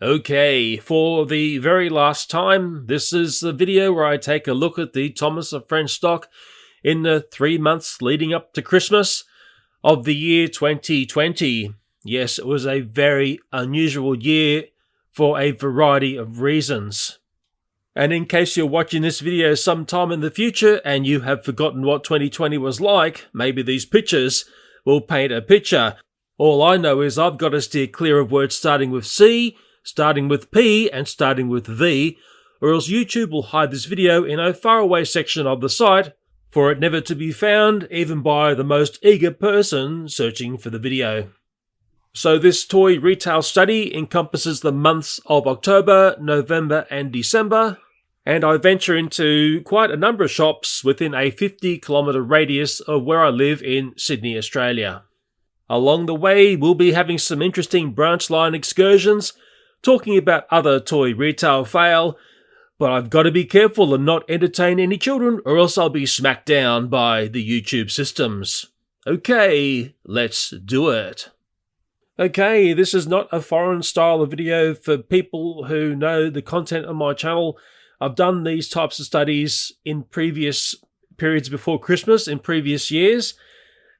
Okay, for the very last time, this is the video where I take a look at the Thomas of French stock in the 3 months leading up to Christmas of the year 2020. Yes, it was a very unusual year for a variety of reasons. And in case you're watching this video sometime in the future and you have forgotten what 2020 was like, maybe these pictures will paint a picture. All I know is I've got to steer clear of words starting with C, starting with P, and starting with V, or else YouTube will hide this video in a faraway section of the site for it never to be found even by the most eager person searching for the video. So this toy retail study encompasses the months of October, November and December, and I venture into quite a number of shops within a 50-kilometre radius of where I live in Sydney, Australia. Along the way, we'll be having some interesting branch line excursions, talking about other toy retail fail, but I've got to be careful and not entertain any children or else I'll be smacked down by the YouTube systems. Okay, let's do it. Okay, this is not a foreign style of video for people who know the content of my channel. I've done these types of studies in previous periods before Christmas in previous years,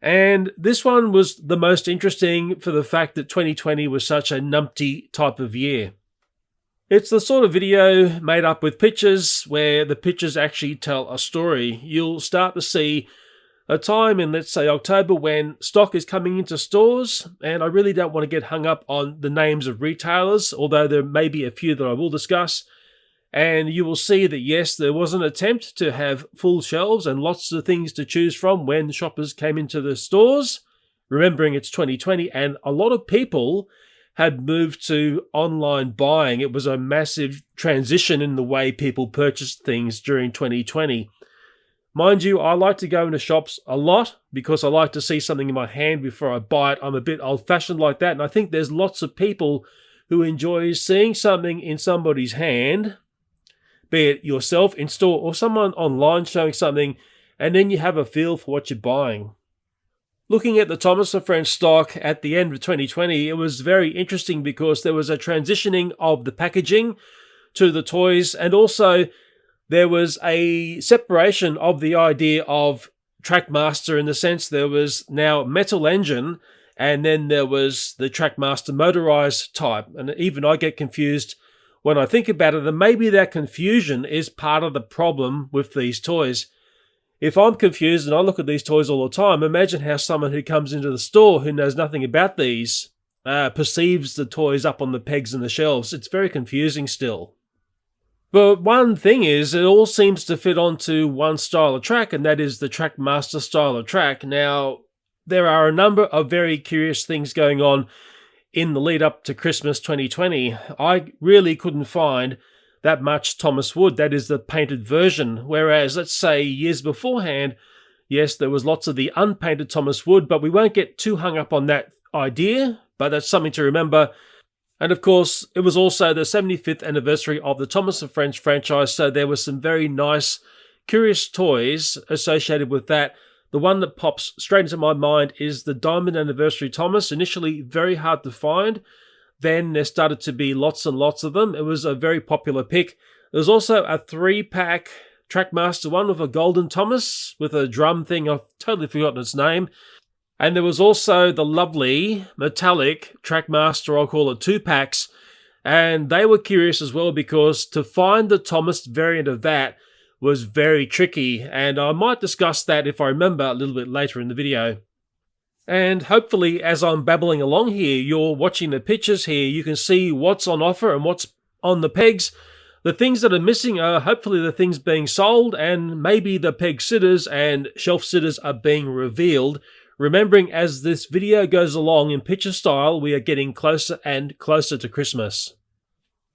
and this one was the most interesting for the fact that 2020 was such a numpty type of year. It's the sort of video made up with pictures where the pictures actually tell a story. You'll start to see a time in, let's say, October when stock is coming into stores, and I really don't want to get hung up on the names of retailers, although there may be a few that I will discuss. And you will see that yes, there was an attempt to have full shelves and lots of things to choose from when shoppers came into the stores, remembering it's 2020 and a lot of people had moved to online buying. It was a massive transition in the way people purchased things during 2020. Mind you, I like to go into shops a lot because I like to see something in my hand before I buy it. I'm a bit old-fashioned like that, and I think there's lots of people who enjoy seeing something in somebody's hand, be it yourself in store or someone online showing something, and then you have a feel for what you're buying. Looking at the Thomas of French stock at the end of 2020, it was very interesting because there was a transitioning of the packaging to the toys, and also there was a separation of the idea of Trackmaster in the sense there was now metal engine and then there was the Trackmaster motorized type. And even I get confused when I think about it, and maybe that confusion is part of the problem with these toys. If I'm confused and I look at these toys all the time, imagine how someone who comes into the store who knows nothing about these perceives the toys up on the pegs and the shelves. It's very confusing still. But one thing is, it all seems to fit onto one style of track, and that is the Trackmaster style of track. Now, there are a number of very curious things going on in the lead up to Christmas 2020. I really couldn't find that much Thomas wood, that is the painted version, whereas let's say years beforehand, yes, there was lots of the unpainted Thomas wood, but we won't get too hung up on that idea, but that's something to remember. And of course, it was also the 75th anniversary of the Thomas of French franchise, so there were some very nice, curious toys associated with that. The one that pops straight into my mind is the Diamond Anniversary Thomas, initially very hard to find. Then there started to be lots and lots of them. It was a very popular pick. There's also a 3-pack Trackmaster one with a golden Thomas with a drum thing. I've totally forgotten its name. And there was also the lovely Metallic Trackmaster, I'll call it 2-packs. And they were curious as well because to find the Thomas variant of that was very tricky. And I might discuss that if I remember a little bit later in the video. And hopefully, as I'm babbling along here, you're watching the pictures here, you can see what's on offer and what's on the pegs. The things that are missing are hopefully the things being sold, and maybe the peg sitters and shelf sitters are being revealed. Remembering as this video goes along in picture style, we are getting closer and closer to Christmas.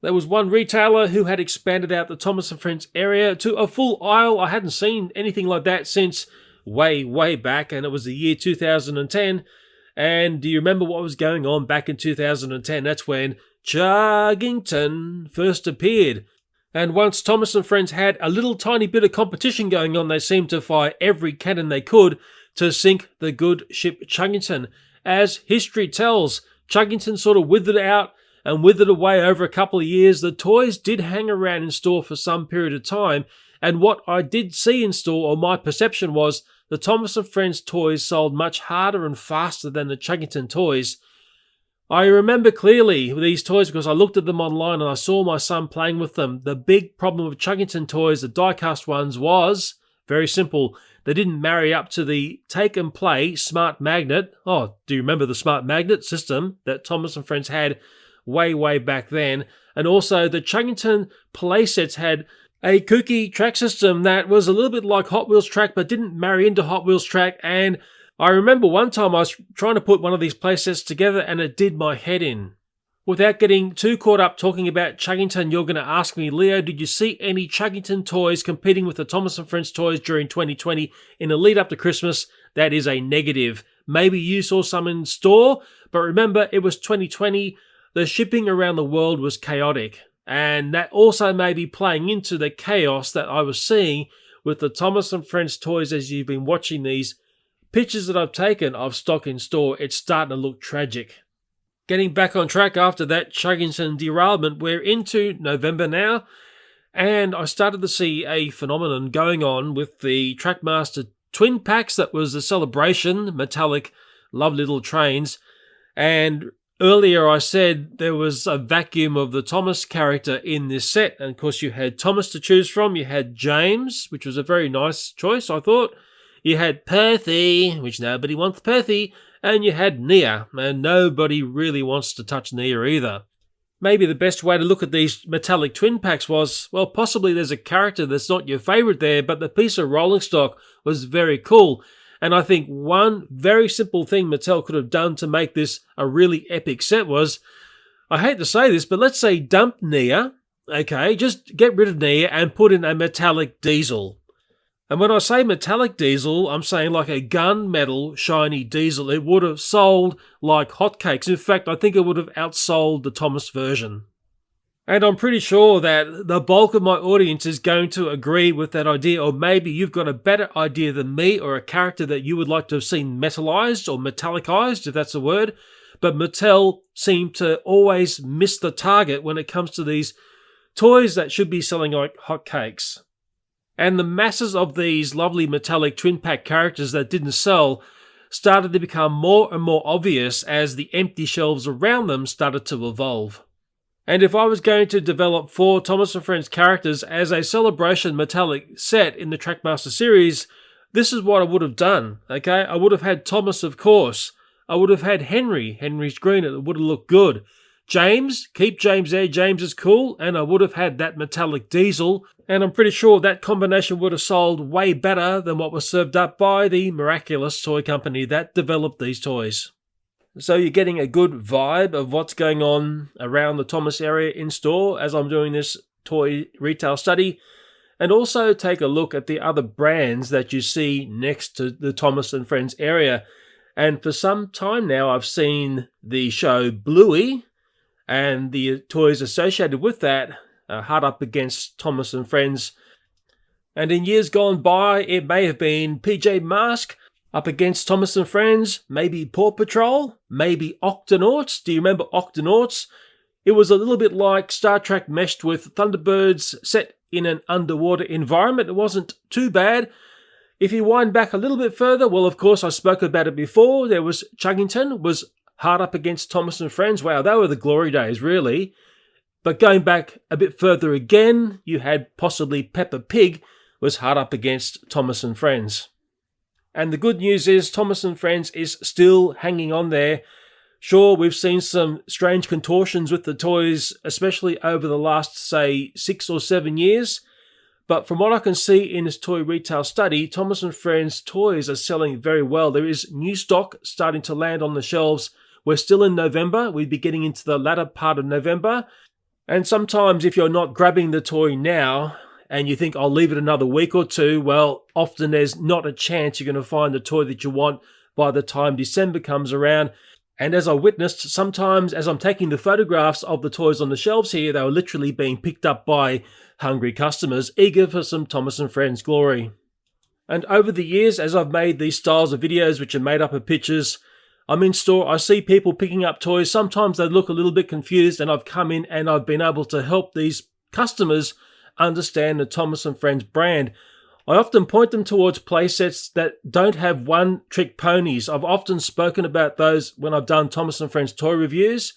There was one retailer who had expanded out the Thomas & Friends area to a full aisle. I hadn't seen anything like that since way back, and it was the year 2010. And do you remember what was going on back in 2010? That's when Chuggington first appeared. And once Thomas & Friends had a little tiny bit of competition going on, they seemed to fire every cannon they could to sink the good ship Chuggington. As history tells, Chuggington sort of withered out and withered away over a couple of years, the toys did hang around in store for some period of time, and what I did see in store, or my perception was, the Thomas & Friends toys sold much harder and faster than the Chuggington toys. I remember clearly these toys because I looked at them online and I saw my son playing with them. The big problem with Chuggington toys, the die-cast ones, was very simple. They didn't marry up to the take and play smart magnet. Oh, do you remember the smart magnet system that Thomas & Friends had way back then? And also the Chuggington playsets had a kooky track system that was a little bit like Hot Wheels track but didn't marry into Hot Wheels track. And I remember one time I was trying to put one of these playsets together and it did my head in. Without getting too caught up talking about Chuggington, you're going to ask me, Leo, did you see any Chuggington toys competing with the Thomas & Friends toys during 2020 in the lead up to Christmas? That is a negative. Maybe you saw some in store, but remember it was 2020. The shipping around the world was chaotic. And that also may be playing into the chaos that I was seeing with the Thomas & Friends toys as you've been watching these pictures that I've taken of stock in store. It's starting to look tragic. Getting back on track after that Chuggington derailment, we're into November now, and I started to see a phenomenon going on with the Trackmaster twin packs. That was the Celebration Metallic Lovely Little Trains, and earlier I said there was a vacuum of the Thomas character in this set, and of course you had Thomas to choose from. You had James, which was a very nice choice, I thought. You had Percy, which nobody wants Percy, and you had Nia, and nobody really wants to touch Nia either. Maybe the best way to look at these metallic twin packs was, well, possibly there's a character that's not your favourite there, but the piece of rolling stock was very cool. And I think one very simple thing Mattel could have done to make this a really epic set was, I hate to say this, but let's say dump Nia, okay, just get rid of Nia and put in a metallic diesel. And when I say metallic diesel, I'm saying like a gunmetal shiny diesel. It would have sold like hotcakes. In fact, I think it would have outsold the Thomas version. And I'm pretty sure that the bulk of my audience is going to agree with that idea, or maybe you've got a better idea than me, or a character that you would like to have seen metallized or metallicized, if that's a word. But Mattel seem to always miss the target when it comes to these toys that should be selling like hotcakes. And the masses of these lovely metallic twin pack characters that didn't sell started to become more and more obvious as the empty shelves around them started to evolve. And if I was going to develop 4 Thomas & Friends characters as a Celebration Metallic set in the Trackmaster series, this is what I would have done, okay? I would have had Thomas, of course. I would have had Henry. Henry's green, it would have looked good. James, keep James there, James is cool, and I would have had that metallic diesel, and I'm pretty sure that combination would have sold way better than what was served up by the Miraculous toy company that developed these toys. So you're getting a good vibe of what's going on around the Thomas area in store as I'm doing this toy retail study, and also take a look at the other brands that you see next to the Thomas & Friends area. And for some time now I've seen the show Bluey and the toys associated with that hard up against Thomas & Friends. And in years gone by, it may have been PJ Masks up against Thomas & Friends, maybe Paw Patrol, maybe Octonauts. Do you remember Octonauts? It was a little bit like Star Trek meshed with Thunderbirds set in an underwater environment. It wasn't too bad. If you wind back a little bit further, well, of course, I spoke about it before. There was Chuggington, was hard up against Thomas & Friends. Wow, they were the glory days, really. But going back a bit further again, you had possibly Peppa Pig was hard up against Thomas & Friends. And the good news is Thomas & Friends is still hanging on there. Sure, we've seen some strange contortions with the toys, especially over the last, say, 6 or 7 years. But from what I can see in this toy retail study, Thomas & Friends toys are selling very well. There is new stock starting to land on the shelves. We're still in November. We'd be getting into the latter part of November. And sometimes if you're not grabbing the toy now and you think, I'll leave it another week or two, well, often there's not a chance you're going to find the toy that you want by the time December comes around. And as I witnessed, sometimes as I'm taking the photographs of the toys on the shelves here, they were literally being picked up by hungry customers, eager for some Thomas & Friends glory. And over the years, as I've made these styles of videos which are made up of pictures, I'm in store, I see people picking up toys. Sometimes they look a little bit confused, and I've come in and I've been able to help these customers understand the Thomas & Friends brand. I often point them towards playsets that don't have one-trick ponies. I've often spoken about those when I've done Thomas & Friends toy reviews,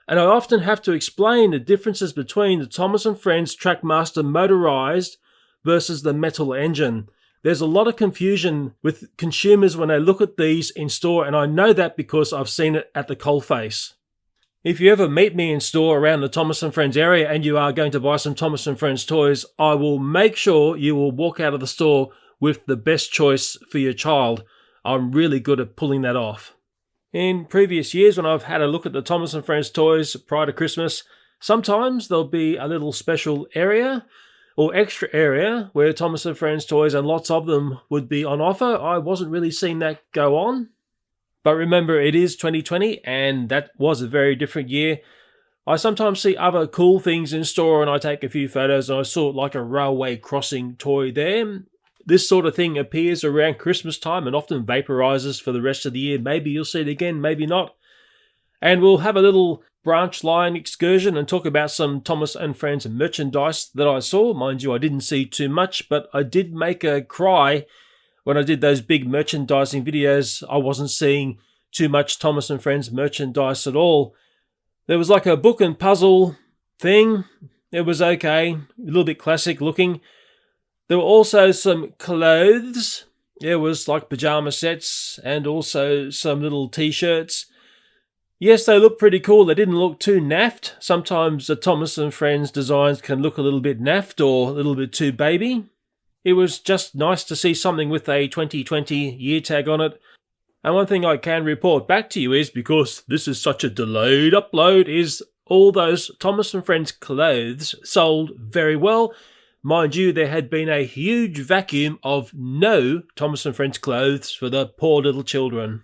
and I often have to explain the differences between the Thomas & Friends Trackmaster motorized versus the metal engine. There's a lot of confusion with consumers when they look at these in store, and I know that because I've seen it at the coalface. If you ever meet me in store around the Thomas & Friends area and you are going to buy some Thomas & Friends toys, I will make sure you will walk out of the store with the best choice for your child. I'm really good at pulling that off. In previous years, when I've had a look at the Thomas & Friends toys prior to Christmas, sometimes there'll be a little special area or extra area where Thomas & Friends toys, and lots of them, would be on offer. I wasn't really seeing that go on. But remember, it is 2020, and that was a very different year. I sometimes see other cool things in store, and I take a few photos, and I saw like a railway crossing toy there. This sort of thing appears around Christmas time and often vaporizes for the rest of the year. Maybe you'll see it again, maybe not. And we'll have a little branch line excursion and talk about some Thomas & Friends merchandise that I saw. Mind you, I didn't see too much, but I did make a cry when I did those big merchandising videos. I wasn't seeing too much Thomas & Friends merchandise at all. There was like a book and puzzle thing. It was okay, a little bit classic looking. There were also some clothes. There was like pajama sets and also some little t-shirts. Yes, they look pretty cool. They didn't look too naffed. Sometimes the Thomas & Friends designs can look a little bit naffed or a little bit too baby. It was just nice to see something with a 2020 year tag on it. And one thing I can report back to you is, because this is such a delayed upload, is all those Thomas & Friends clothes sold very well. Mind you, there had been a huge vacuum of no Thomas & Friends clothes for the poor little children.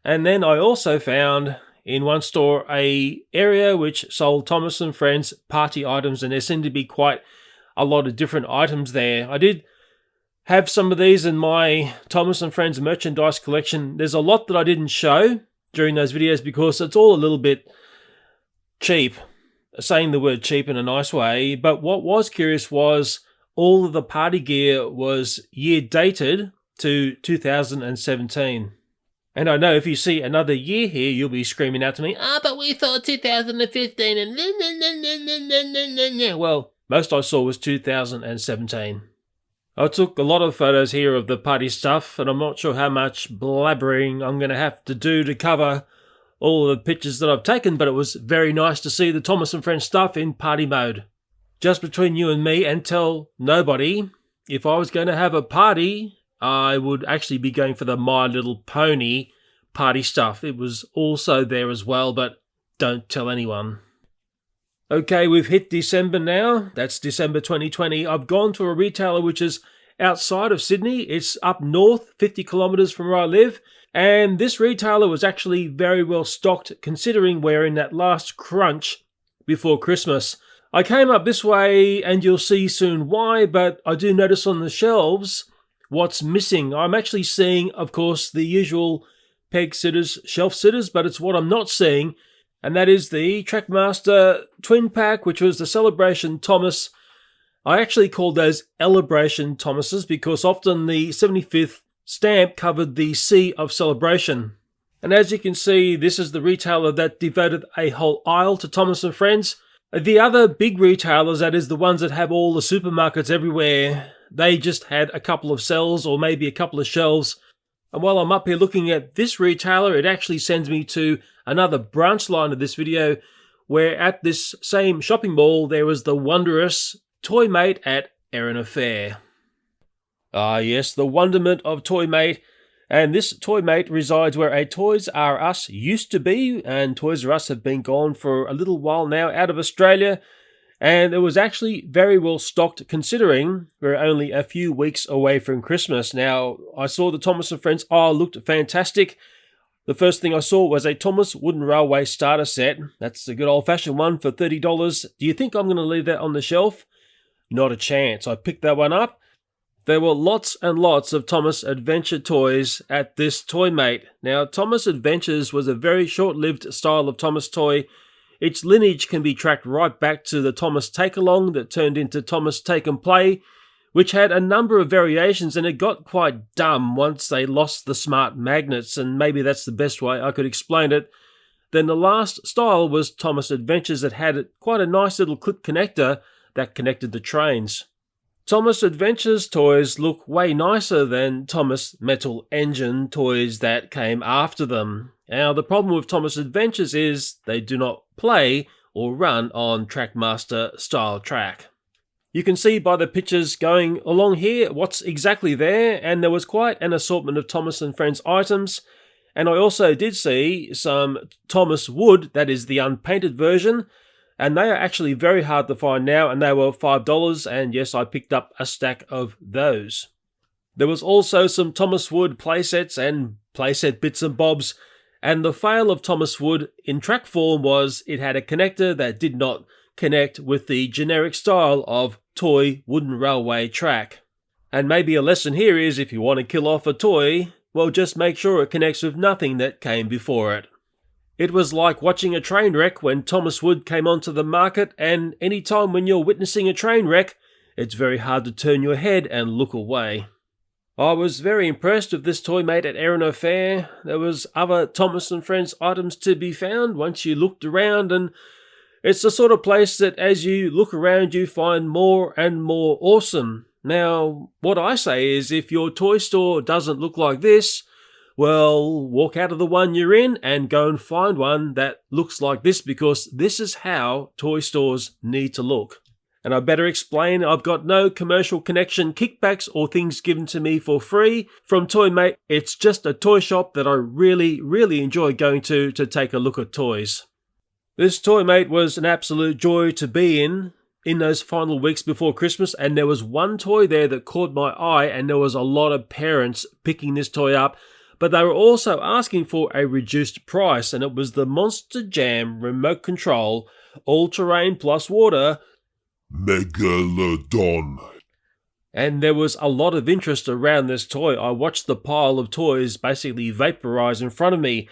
And then I also found in one store a area which sold Thomas & Friends party items, and there seemed to be quite a lot of different items there. I did have some of these in my Thomas & Friends merchandise collection. There's a lot that I didn't show during those videos because it's all a little bit cheap. Saying the word cheap in a nice way. But what was curious was all of the party gear was year dated to 2017. And I know if you see another year here, you'll be screaming out to me, but we thought 2015 and well, most I saw was 2017. I took a lot of photos here of the party stuff, and I'm not sure how much blabbering I'm going to have to do to cover all the pictures that I've taken, but it was very nice to see the Thomas & Friends stuff in party mode. Just between you and me, and tell nobody, if I was going to have a party, I would actually be going for the My Little Pony party stuff. It was also there as well, but don't tell anyone. Okay, we've hit December now. That's December 2020. I've gone to a retailer which is outside of Sydney. It's up north, 50 kilometres from where I live. And this retailer was actually very well stocked, considering we're in that last crunch before Christmas. I came up this way, and you'll see soon why, but I do notice on the shelves what's missing. I'm actually seeing, of course, the usual peg sitters, shelf sitters, but it's what I'm not seeing. And that is the Trackmaster Twin Pack, which was the Celebration Thomas. I actually called those Celebration Thomases because often the 75th stamp covered the C of Celebration. And as you can see, this is the retailer that devoted a whole aisle to Thomas & Friends. The other big retailers, that is the ones that have all the supermarkets everywhere, they just had a couple of cells or maybe a couple of shelves. And while I'm up here looking at this retailer, it actually sends me to another branch line of this video, where at this same shopping mall there was the wondrous Toymate at Erina Fair. Ah yes, the wonderment of Toymate. And this Toymate resides where a Toys R Us used to be, and Toys R Us have been gone for a little while now out of Australia. And it was actually very well stocked, considering we're only a few weeks away from Christmas. Now, I saw the Thomas & Friends aisle looked fantastic. The first thing I saw was a Thomas Wooden Railway starter set. That's a good old-fashioned one for $30. Do you think I'm going to leave that on the shelf? Not a chance. I picked that one up. There were lots and lots of Thomas Adventure toys at this Toy Mate. Now, Thomas Adventures was a very short-lived style of Thomas toy. Its lineage can be tracked right back to the Thomas Take-Along that turned into Thomas Take and Play, which had a number of variations, and it got quite dumb once they lost the smart magnets, and maybe that's the best way I could explain it. Then the last style was Thomas Adventures that had quite a nice little clip connector that connected the trains. Thomas Adventures toys look way nicer than Thomas Metal Engine toys that came after them. Now, the problem with Thomas Adventures is they do not play or run on Trackmaster style track. You can see by the pictures going along here what's exactly there, and there was quite an assortment of Thomas and Friends items. And I also did see some Thomas wood, that is the unpainted version, and they are actually very hard to find now, and they were $5, and yes, I picked up a stack of those. There was also some Thomas Wood playsets and playset bits and bobs, and the fail of Thomas Wood in track form was it had a connector that did not connect with the generic style of toy wooden railway track. And maybe a lesson here is if you want to kill off a toy, well, just make sure it connects with nothing that came before it. It was like watching a train wreck when Thomas Wood came onto the market, and any time when you're witnessing a train wreck, it's very hard to turn your head and look away. I was very impressed with this Toy Mate at Erino Fair. There was other Thomas and Friends items to be found once you looked around, and it's the sort of place that as you look around you find more and more awesome. Now, what I say is if your toy store doesn't look like this, well, walk out of the one you're in and go and find one that looks like this, because this is how toy stores need to look. And I better explain, I've got no commercial connection, kickbacks, or things given to me for free from Toy Mate. It's just a toy shop that I really, really enjoy going to take a look at toys. This Toy Mate was an absolute joy to be in those final weeks before Christmas, and there was one toy there that caught my eye, and there was a lot of parents picking this toy up. But they were also asking for a reduced price, and it was the Monster Jam Remote Control All-Terrain Plus Water Megalodon. And there was a lot of interest around this toy. I watched the pile of toys basically vaporize in front of me.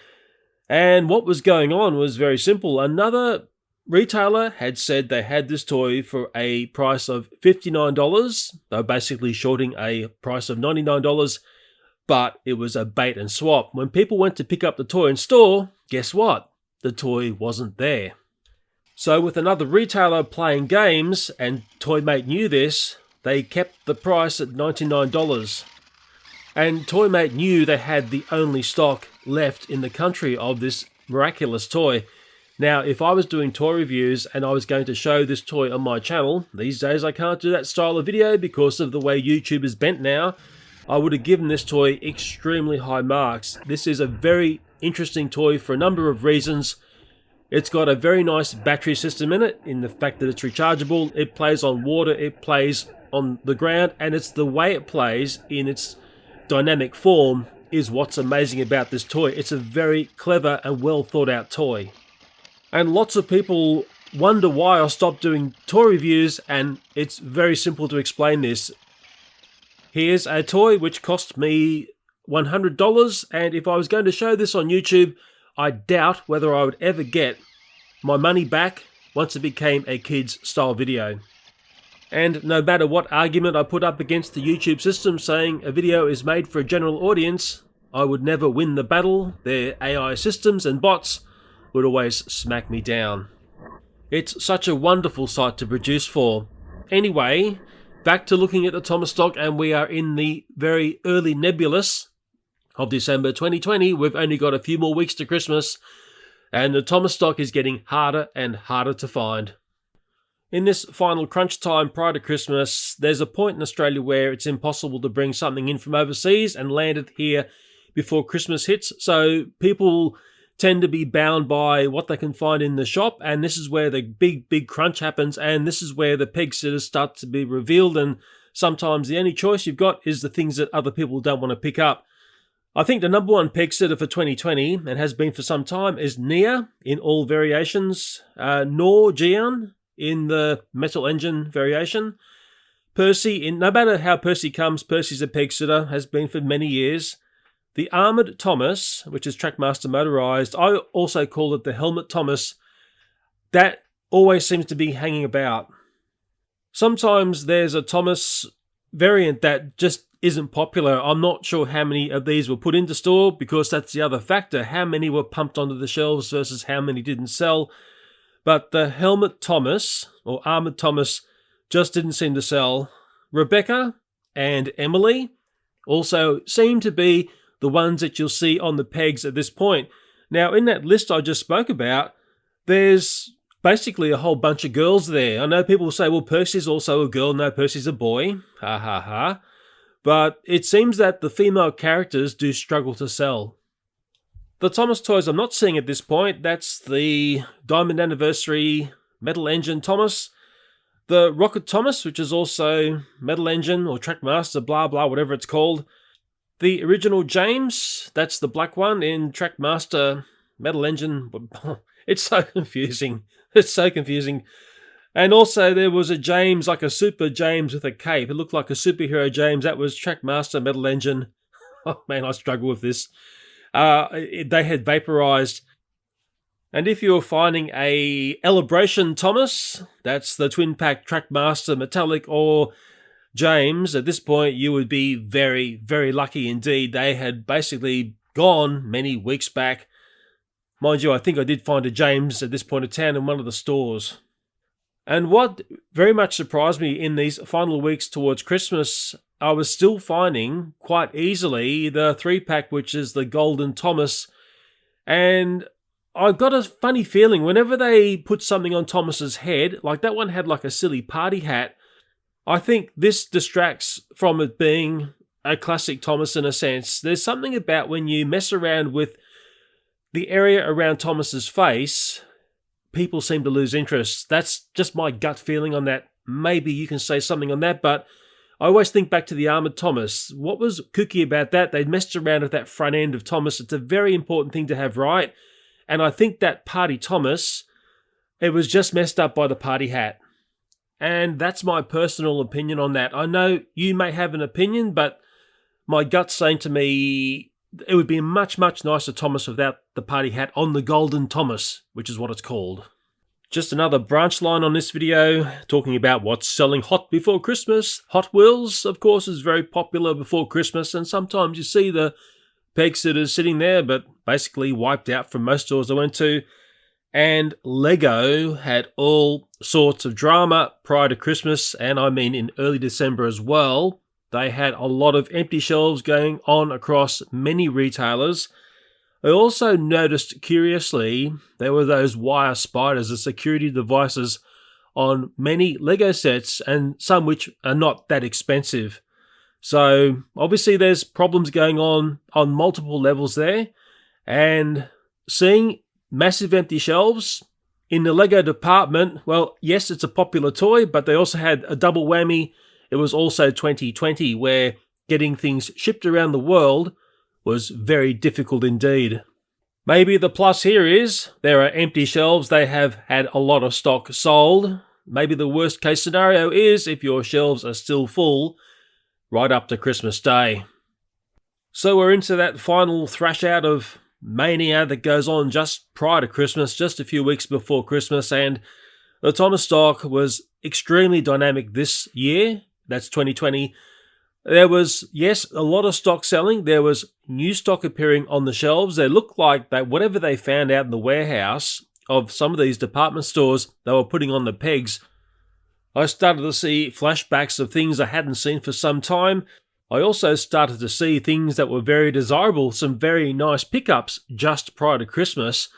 And what was going on was very simple. Another retailer had said they had this toy for a price of $59. They were basically shorting a price of $99. But it was a bait and swap. When people went to pick up the toy in store, guess what? The toy wasn't there. So with another retailer playing games, and Toy Mate knew this, they kept the price at $99. And Toy Mate knew they had the only stock left in the country of this miraculous toy. Now, if I was doing toy reviews and I was going to show this toy on my channel, these days I can't do that style of video because of the way YouTube is bent now, I would have given this toy extremely high marks. This is a very interesting toy for a number of reasons. It's got a very nice battery system in it, in the fact that it's rechargeable, it plays on water, it plays on the ground, and it's the way it plays in its dynamic form is what's amazing about this toy. It's a very clever and well thought out toy. And lots of people wonder why I stopped doing toy reviews, and it's very simple to explain this. Here's a toy which cost me $100, and if I was going to show this on YouTube, I doubt whether I would ever get my money back once it became a kids style video. And no matter what argument I put up against the YouTube system saying a video is made for a general audience, I would never win the battle. Their AI systems and bots would always smack me down. It's such a wonderful site to produce for. Anyway, back to looking at the Thomas stock, and we are in the very early nebulous of December 2020. We've only got a few more weeks to Christmas, and the Thomas stock is getting harder and harder to find. In this final crunch time prior to Christmas, there's a point in Australia where it's impossible to bring something in from overseas and land it here before Christmas hits, so people tend to be bound by what they can find in the shop, and this is where the big crunch happens, and this is where the peg sitters start to be revealed, and sometimes the only choice you've got is the things that other people don't want to pick up. I think the number one peg sitter for 2020, and has been for some time, is Nia in all variations, Nor Jian in the Metal Engine variation, Percy, no matter how Percy comes, Percy's a peg sitter, has been for many years. The Armoured Thomas, which is Trackmaster motorised, I also call it the Helmet Thomas, that always seems to be hanging about. Sometimes there's a Thomas variant that just isn't popular. I'm not sure how many of these were put into store, because that's the other factor. How many were pumped onto the shelves versus how many didn't sell. But the Helmet Thomas, or Armoured Thomas, just didn't seem to sell. Rebecca and Emily also seem to be the ones that you'll see on the pegs at this point. Now, in that list I just spoke about, there's basically a whole bunch of girls there. I know people will say, well, Percy's also a girl. No, Percy's a boy. Ha ha ha. But it seems that the female characters do struggle to sell. The Thomas toys I'm not seeing at this point, that's the Diamond Anniversary Metal Engine Thomas, the Rocket Thomas, which is also Metal Engine or Trackmaster, blah blah, whatever it's called. The original James, that's the black one in Trackmaster Metal Engine. It's so confusing. It's so confusing. And also there was a James, like a Super James with a cape. It looked like a superhero James. That was Trackmaster Metal Engine. Oh man, I struggle with this. They had vaporized. And if you're finding a Celebration Thomas, that's the twin pack Trackmaster Metallic or James, at this point you would be very, very lucky indeed. They had basically gone many weeks back. Mind you, I think I did find a James at this point of town in one of the stores. And what very much surprised me in these final weeks towards Christmas, I was still finding quite easily the 3-pack, which is the Golden Thomas. And I've got a funny feeling whenever they put something on Thomas's head, like that one had like a silly party hat, I think this distracts from it being a classic Thomas in a sense. There's something about when you mess around with the area around Thomas's face, people seem to lose interest. That's just my gut feeling on that. Maybe you can say something on that, but I always think back to the Armoured Thomas. What was kooky about that? They messed around with that front end of Thomas. It's a very important thing to have right. And I think that Party Thomas, it was just messed up by the party hat. And that's my personal opinion on that. I know you may have an opinion, but my gut's saying to me it would be a much, much nicer Thomas without the party hat on the Golden Thomas, which is what it's called. Just another branch line on this video, talking about what's selling hot before Christmas. Hot Wheels, of course, is very popular before Christmas, and sometimes you see the peg sitters sitting there, but basically wiped out from most stores I went to. And Lego had all sorts of drama prior to Christmas, and I mean in early December as well. They had a lot of empty shelves going on across many retailers. I also noticed, curiously, there were those wire spiders, the security devices, on many Lego sets, and some which are not that expensive. So obviously there's problems going on multiple levels there, and seeing massive empty shelves in the Lego department, well, yes, it's a popular toy, but they also had a double whammy. It was also 2020, where getting things shipped around the world was very difficult indeed. Maybe the plus here is there are empty shelves. They have had a lot of stock sold. Maybe the worst case scenario is if your shelves are still full right up to Christmas Day. So we're into that final thrash out of mania that goes on just prior to Christmas, just a few weeks before Christmas, and the Thomas stock was extremely dynamic this year. That's 2020. There was, yes, a lot of stock selling. There was new stock appearing on the shelves. They looked like that whatever they found out in the warehouse of some of these department stores they were putting on the pegs. I started to see flashbacks of things I hadn't seen for some time. I also started to see things that were very desirable, some very nice pickups just prior to Christmas.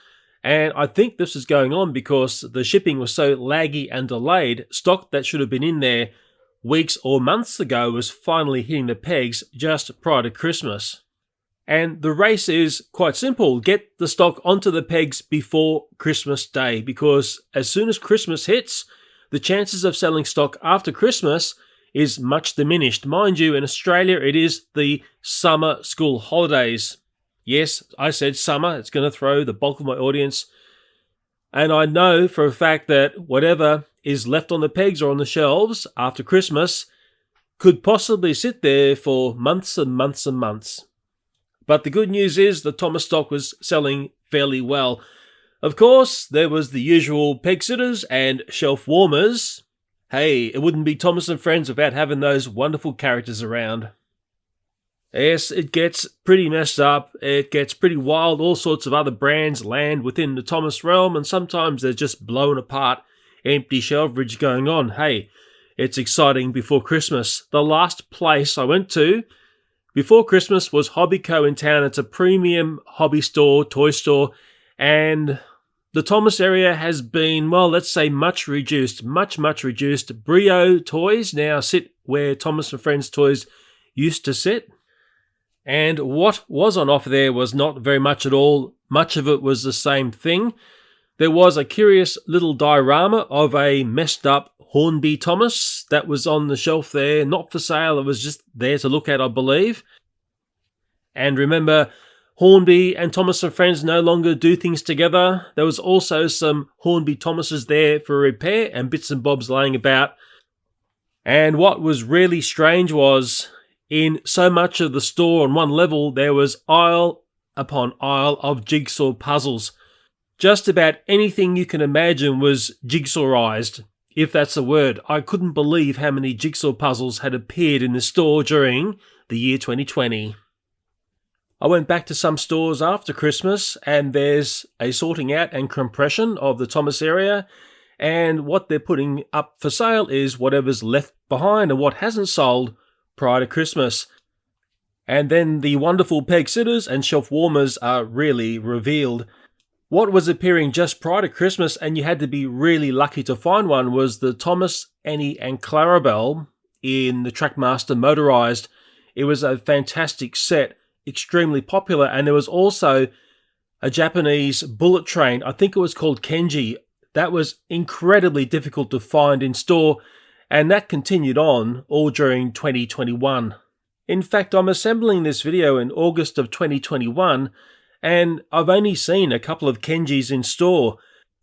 And I think this is going on because the shipping was so laggy and delayed. Stock that should have been in there weeks or months ago was finally hitting the pegs just prior to Christmas. And the race is quite simple. Get the stock onto the pegs before Christmas Day, because as soon as Christmas hits, the chances of selling stock after Christmas is much diminished. Mind you, in Australia, it is the summer school holidays. Yes, I said summer. It's going to throw the bulk of my audience. And I know for a fact that whatever is left on the pegs or on the shelves after Christmas, could possibly sit there for months and months and months. But the good news is the Thomas stock was selling fairly well. Of course, there was the usual peg sitters and shelf warmers. Hey, it wouldn't be Thomas and Friends without having those wonderful characters around. Yes, it gets pretty messed up, it gets pretty wild, all sorts of other brands land within the Thomas realm, and sometimes they're just blown apart, empty shelfage going on. Hey, it's exciting before Christmas. The last place I went to before Christmas was Hobbyco in town. It's a premium hobby store, toy store, and the Thomas area has been, well, let's say much reduced. Brio toys now sit where Thomas and Friends toys used to sit. And what was on offer there was not very much at all. Much of it was the same thing. There was a curious little diorama of a messed up Hornby Thomas that was on the shelf there, not for sale. It was just there to look at, I believe. And remember, Hornby and Thomas and Friends no longer do things together. There was also some Hornby Thomases there for repair and bits and bobs laying about. And what was really strange was, in so much of the store on one level, there was aisle upon aisle of jigsaw puzzles. Just about anything you can imagine was jigsawized, if that's a word. I couldn't believe how many jigsaw puzzles had appeared in the store during the year 2020. I went back to some stores after Christmas, and there's a sorting out and compression of the Thomas area, and what they're putting up for sale is whatever's left behind and what hasn't sold prior to Christmas. And then the wonderful peg sitters and shelf warmers are really revealed. What was appearing just prior to Christmas, and you had to be really lucky to find one, was the Thomas Annie and Clarabel in the Trackmaster motorized. It was a fantastic set, extremely popular, and there was also a Japanese bullet train. I think it was called Kenji. That was incredibly difficult to find in store, and that continued on all during 2021. In fact, I'm assembling this video in August of 2021, and I've only seen a couple of Kenjis in store.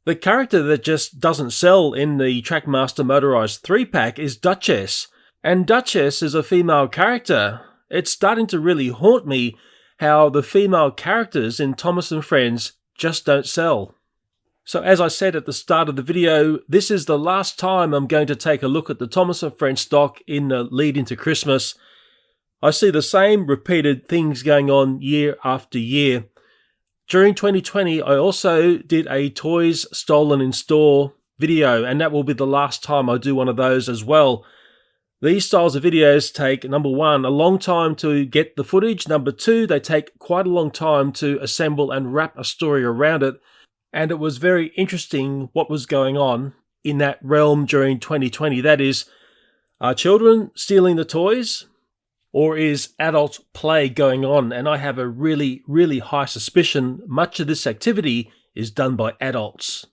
The character that just doesn't sell in the Trackmaster Motorized 3-pack is Duchess, and Duchess is a female character. It's starting to really haunt me how the female characters in Thomas and Friends just don't sell. So as I said at the start of the video, this is the last time I'm going to take a look at the Thomas and Friends stock in the lead into Christmas. I see the same repeated things going on year after year. During 2020, I also did a Toys Stolen in Store video, and that will be the last time I do one of those as well. These styles of videos take, number one, a long time to get the footage. Number two, they take quite a long time to assemble and wrap a story around it. And it was very interesting what was going on in that realm during 2020. That is, are children stealing the toys? Or is adult play going on? And I have a really, really high suspicion much of this activity is done by adults.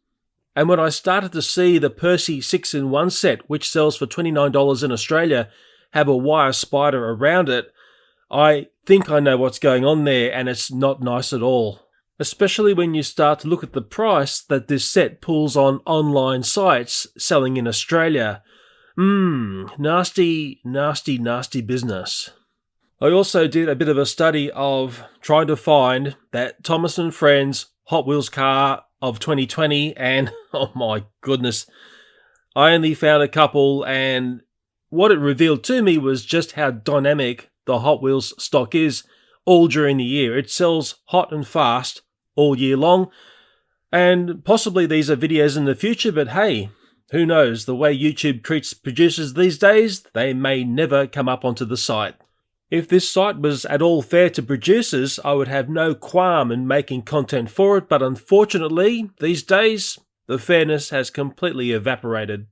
And when I started to see the Percy 6-in-1 set, which sells for $29 in Australia, have a wire spider around it, I think I know what's going on there, and it's not nice at all. Especially when you start to look at the price that this set pulls on online sites selling in Australia. Nasty, nasty, nasty business. I also did a bit of a study of trying to find that Thomas and Friends Hot Wheels car of 2020, and oh my goodness, I only found a couple, and what it revealed to me was just how dynamic the Hot Wheels stock is all during the year. It sells hot and fast all year long, and possibly these are videos in the future, but hey, who knows? The way YouTube treats producers these days, they may never come up onto the site. If this site was at all fair to producers, I would have no qualm in making content for it, but unfortunately, these days, the fairness has completely evaporated.